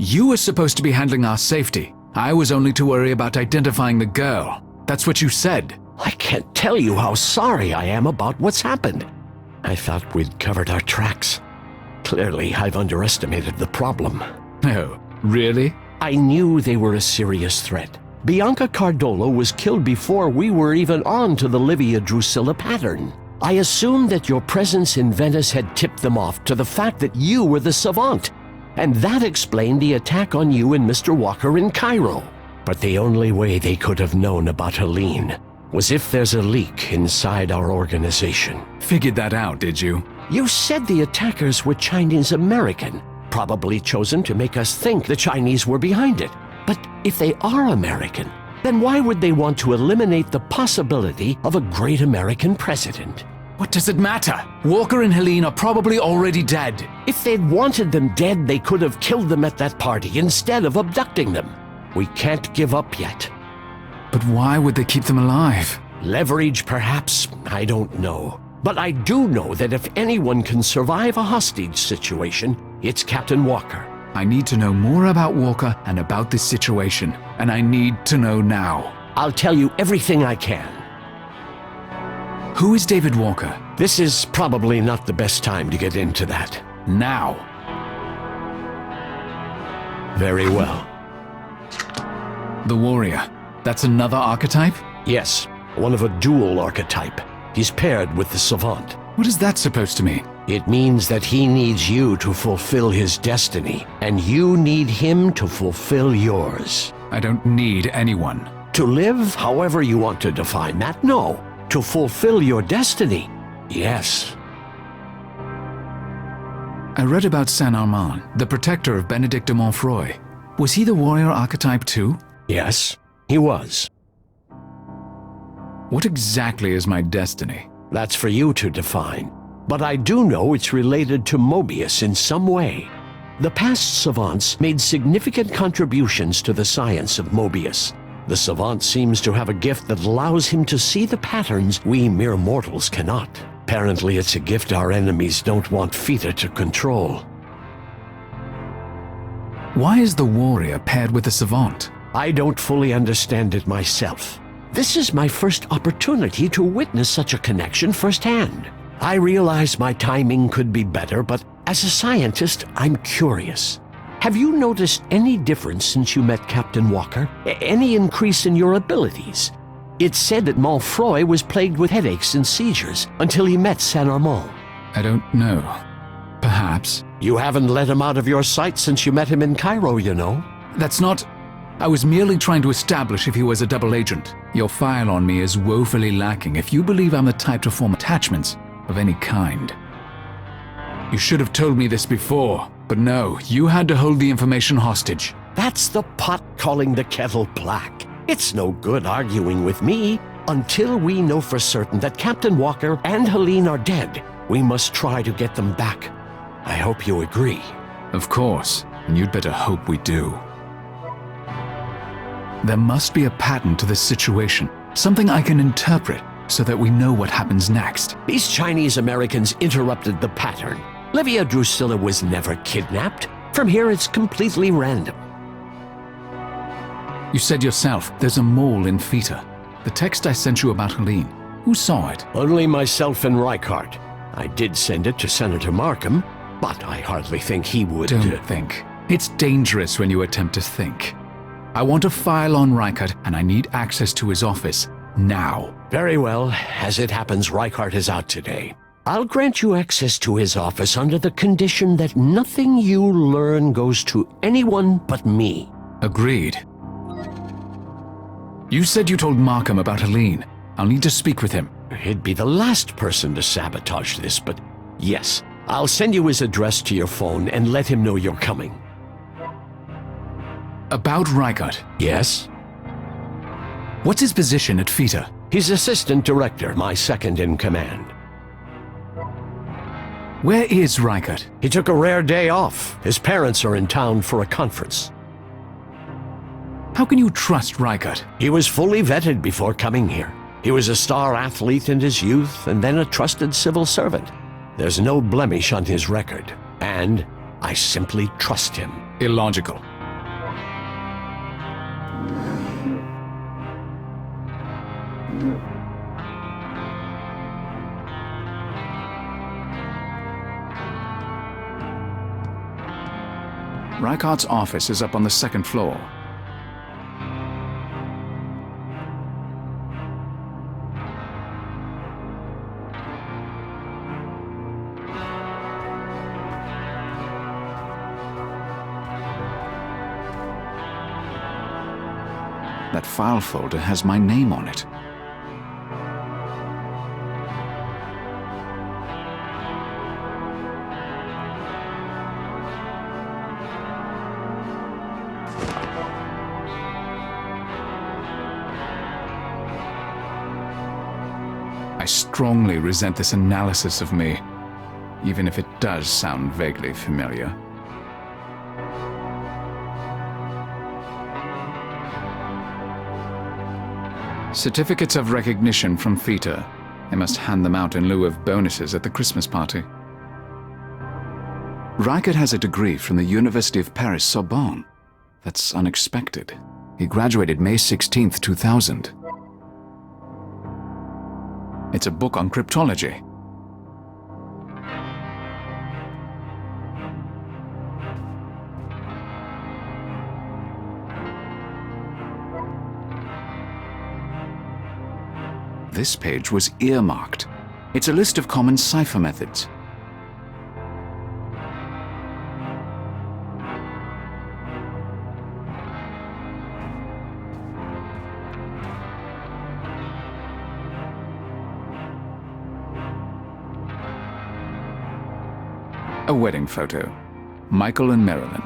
You were supposed to be handling our safety. I was only to worry about identifying the girl. That's what you said. I can't tell you how sorry I am about what's happened. I thought we'd covered our tracks. Clearly, I've underestimated the problem. Oh, really? I knew they were a serious threat. Bianca Cardolo was killed before we were even on to the Livia Drusilla pattern. I assumed that your presence in Venice had tipped them off to the fact that you were the savant, and that explained the attack on you and Mr. Walker in Cairo. But the only way they could have known about Helene was if there's a leak inside our organization. Figured that out, did you? You said the attackers were Chinese-American, probably chosen to make us think the Chinese were behind it. But if they are American, then why would they want to eliminate the possibility of a great American president? What does it matter? Walker and Helene are probably already dead. If they'd wanted them dead, they could have killed them at that party instead of abducting them. We can't give up yet. But why would they keep them alive? Leverage, perhaps? I don't know. But I do know that if anyone can survive a hostage situation, it's Captain Walker. I need to know more about Walker and about this situation, and I need to know now. I'll tell you everything I can. Who is David Walker? This is probably not the best time to get into that. Now. Very well. The warrior. That's another archetype? Yes, one of a dual archetype. He's paired with the savant. What is that supposed to mean? It means that he needs you to fulfill his destiny, and you need him to fulfill yours. I don't need anyone. To live however you want to define that, no. To fulfill your destiny, yes. I read about Saint Armand, the protector of Benedict de Montfroy. Was he the warrior archetype too? Yes, he was. What exactly is my destiny? That's for you to define. But I do know it's related to Moebius in some way. The past savants made significant contributions to the science of Moebius. The savant seems to have a gift that allows him to see the patterns we mere mortals cannot. Apparently, it's a gift our enemies don't want Fita to control. Why is the warrior paired with the savant? I don't fully understand it myself. This is my first opportunity to witness such a connection firsthand. I realize my timing could be better, but as a scientist, I'm curious. Have you noticed any difference since you met Captain Walker? Any increase in your abilities? It's said that Montfroy was plagued with headaches and seizures until he met Saint Armand. I don't know. Perhaps. You haven't let him out of your sight since you met him in Cairo, you know. That's not... I was merely trying to establish if he was a double agent. Your file on me is woefully lacking if you believe I'm the type to form attachments of any kind. You should have told me this before, but no, you had to hold the information hostage. That's the pot calling the kettle black. It's no good arguing with me. Until we know for certain that Captain Walker and Helene are dead, we must try to get them back. I hope you agree. Of course, and you'd better hope we do. There must be a pattern to this situation, something I can interpret so that we know what happens next. These Chinese Americans interrupted the pattern. Livia Drusilla was never kidnapped. From here, it's completely random. You said yourself, there's a mole in Fita. The text I sent you about Helene, who saw it? Only myself and Reichart. I did send it to Senator Markham, but I hardly think he would... Don't think. It's dangerous when you attempt to think. I want a file on Reichart, and I need access to his office, now. Very well. As it happens, Reichart is out today. I'll grant you access to his office under the condition that nothing you learn goes to anyone but me. Agreed. You said you told Markham about Helene. I'll need to speak with him. He'd be the last person to sabotage this, but yes. I'll send you his address to your phone and let him know you're coming. About Reichart? Yes? What's his position at Fita? He's assistant director, my second in command. Where is Reichart? He took a rare day off. His parents are in town for a conference. How can you trust Reichart? He was fully vetted before coming here. He was a star athlete in his youth and then a trusted civil servant. There's no blemish on his record, and I simply trust him. Illogical. Reichardt's office is up on the second floor. That file folder has my name on it. I strongly resent this analysis of me, even if it does sound vaguely familiar. Certificates of recognition from Theta. They must hand them out in lieu of bonuses at the Christmas party. Reichert has a degree from the University of Paris Sorbonne. That's unexpected. He graduated May 16th, 2000. It's a book on cryptology. This page was earmarked. It's a list of common cipher methods. A wedding photo. Michael and Marilyn.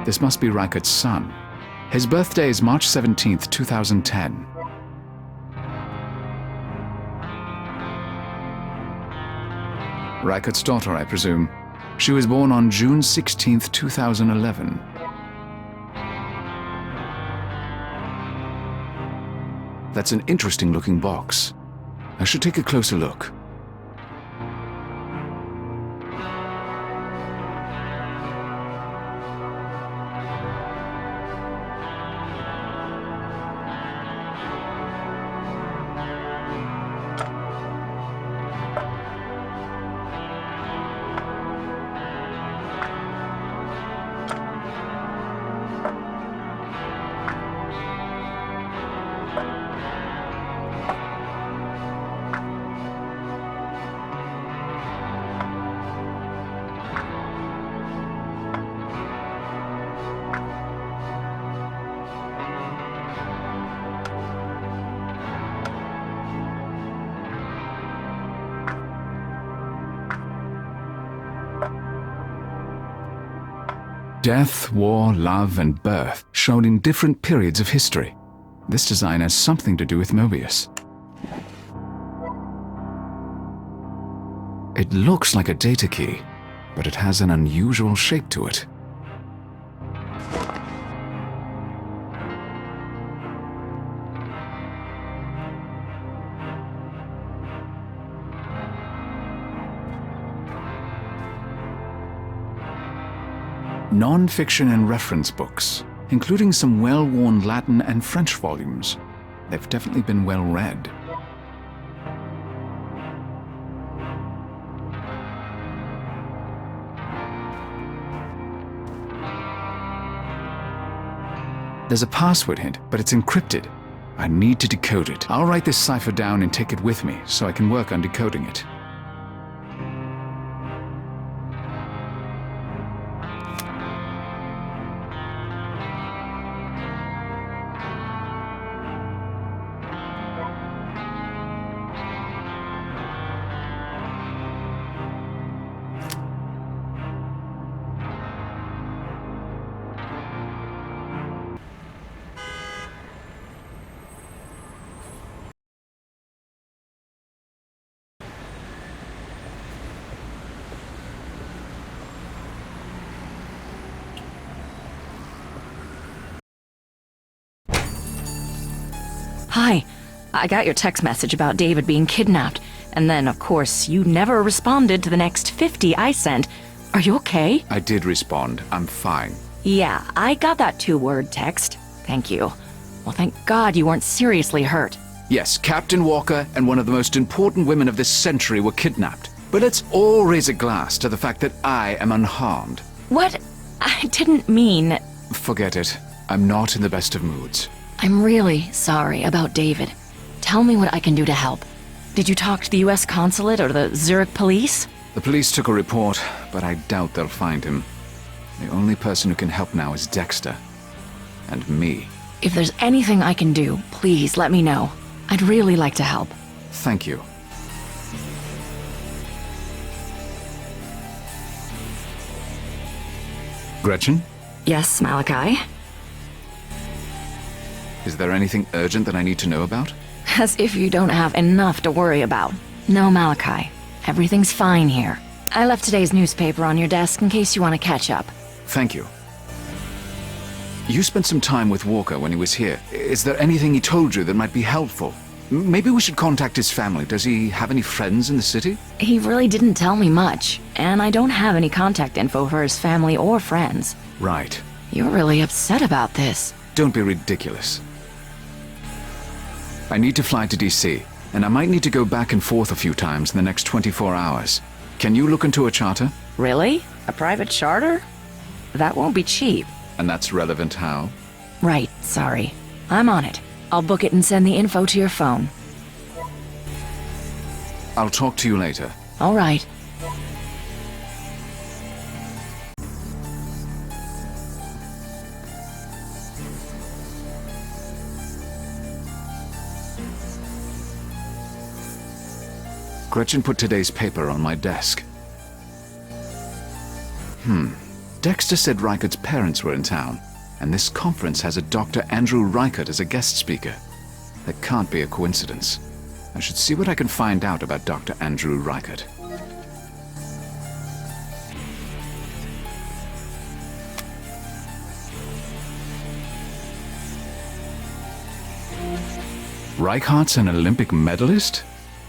This must be Reichert's son. His birthday is March 17th, 2010. Reichert's daughter, I presume. She was born on June 16th, 2011. That's an interesting-looking box. I should take a closer look. Death, war, love, and birth shown in different periods of history. This design has something to do with Moebius. It looks like a data key, but it has an unusual shape to it. Non-fiction and reference books, including some well-worn Latin and French volumes. They've definitely been well read. There's a password hint, but it's encrypted. I need to decode it. I'll write this cipher down and take it with me so I can work on decoding it. Hi. I got your text message about David being kidnapped, and then, of course, you never responded to the next 50 I sent. Are you okay? I did respond. I'm fine. Yeah, I got that 2-word text. Thank you. Well, thank God you weren't seriously hurt. Yes, Captain Walker and one of the most important women of this century were kidnapped. But let's all raise a glass to the fact that I am unharmed. What? I didn't mean... Forget it. I'm not in the best of moods. I'm really sorry about David. Tell me what I can do to help. Did you talk to the U.S. consulate or the Zurich police? The police took a report, but I doubt they'll find him. The only person who can help now is Dexter. And me. If there's anything I can do, please let me know. I'd really like to help. Thank you. Gretchen? Yes, Malachi? Is there anything urgent that I need to know about? As if you don't have enough to worry about. No, Malachi. Everything's fine here. I left today's newspaper on your desk in case you want to catch up. Thank you. You spent some time with Walker when he was here. Is there anything he told you that might be helpful? Maybe we should contact his family. Does he have any friends in the city? He really didn't tell me much, and I don't have any contact info for his family or friends. Right. You're really upset about this. Don't be ridiculous. I need to fly to DC, and I might need to go back and forth a few times in the next 24 hours. Can you look into a charter? Really? A private charter? That won't be cheap. And that's relevant how? Right, sorry. I'm on it. I'll book it and send the info to your phone. I'll talk to you later. All right. Gretchen put today's paper on my desk. Dexter said Reichert's parents were in town, and this conference has a Dr. Andrew Reichert as a guest speaker. That can't be a coincidence. I should see what I can find out about Dr. Andrew Reichert. Reichert's an Olympic medalist?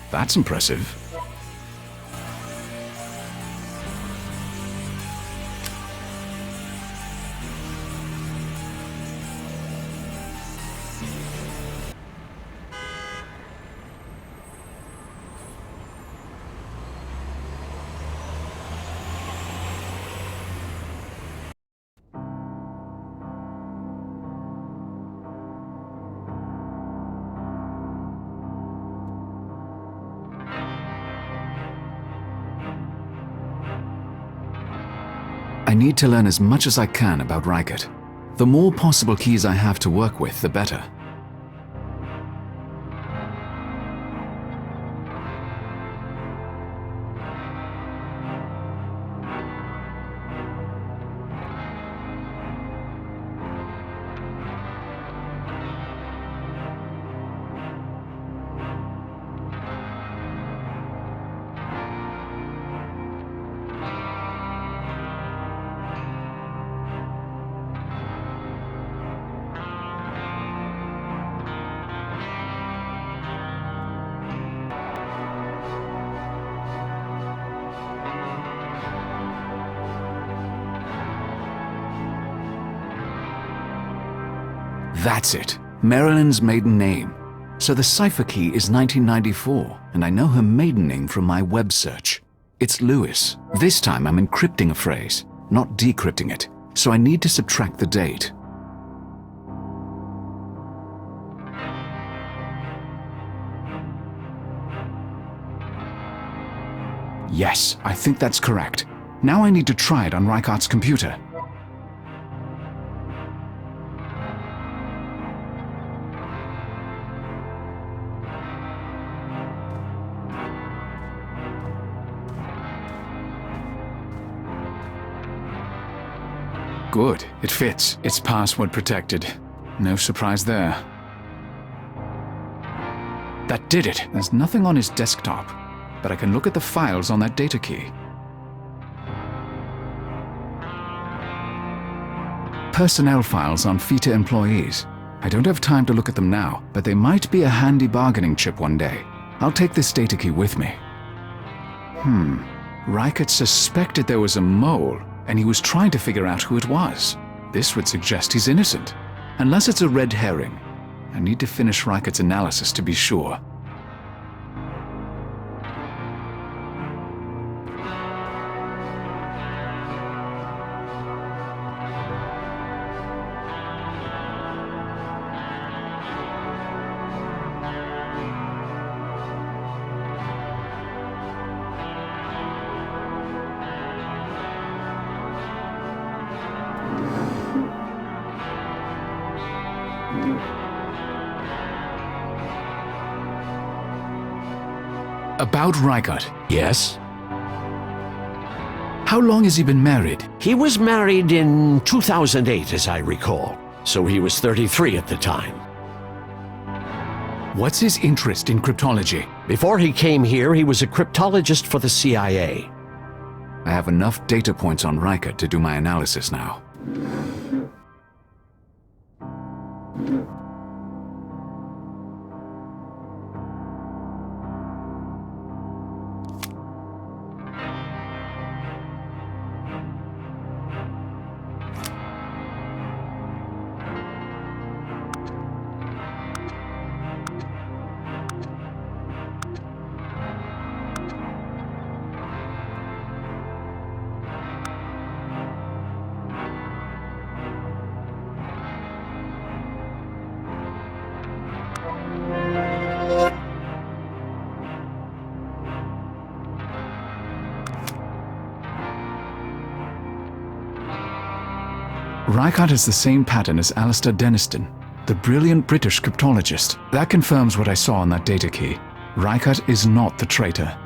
That's impressive. I need to learn as much as I can about Reichert. The more possible keys I have to work with, the better. That's it. Marilyn's maiden name. So the cipher key is 1994, and I know her maiden name from my web search. It's Lewis. This time I'm encrypting a phrase, not decrypting it, so I need to subtract the date. Yes, I think that's correct. Now I need to try it on Reichert's computer. Good, it fits. It's password protected. No surprise there. That did it. There's nothing on his desktop, but I can look at the files on that data key. Personnel files on FITA employees. I don't have time to look at them now, but they might be a handy bargaining chip one day. I'll take this data key with me. Reichert suspected there was a mole, and he was trying to figure out who it was. This would suggest he's innocent, unless it's a red herring. I need to finish Reichert's analysis to be sure. About Reichert. Yes? How long has he been married? He was married in 2008, as I recall, so he was 33 at the time. What's his interest in cryptology? Before he came here, he was a cryptologist for the CIA. I have enough data points on Reichert to do my analysis now. Reichert has the same pattern as Alistair Denniston, the brilliant British cryptologist. That confirms what I saw on that data key. Reichert is not the traitor.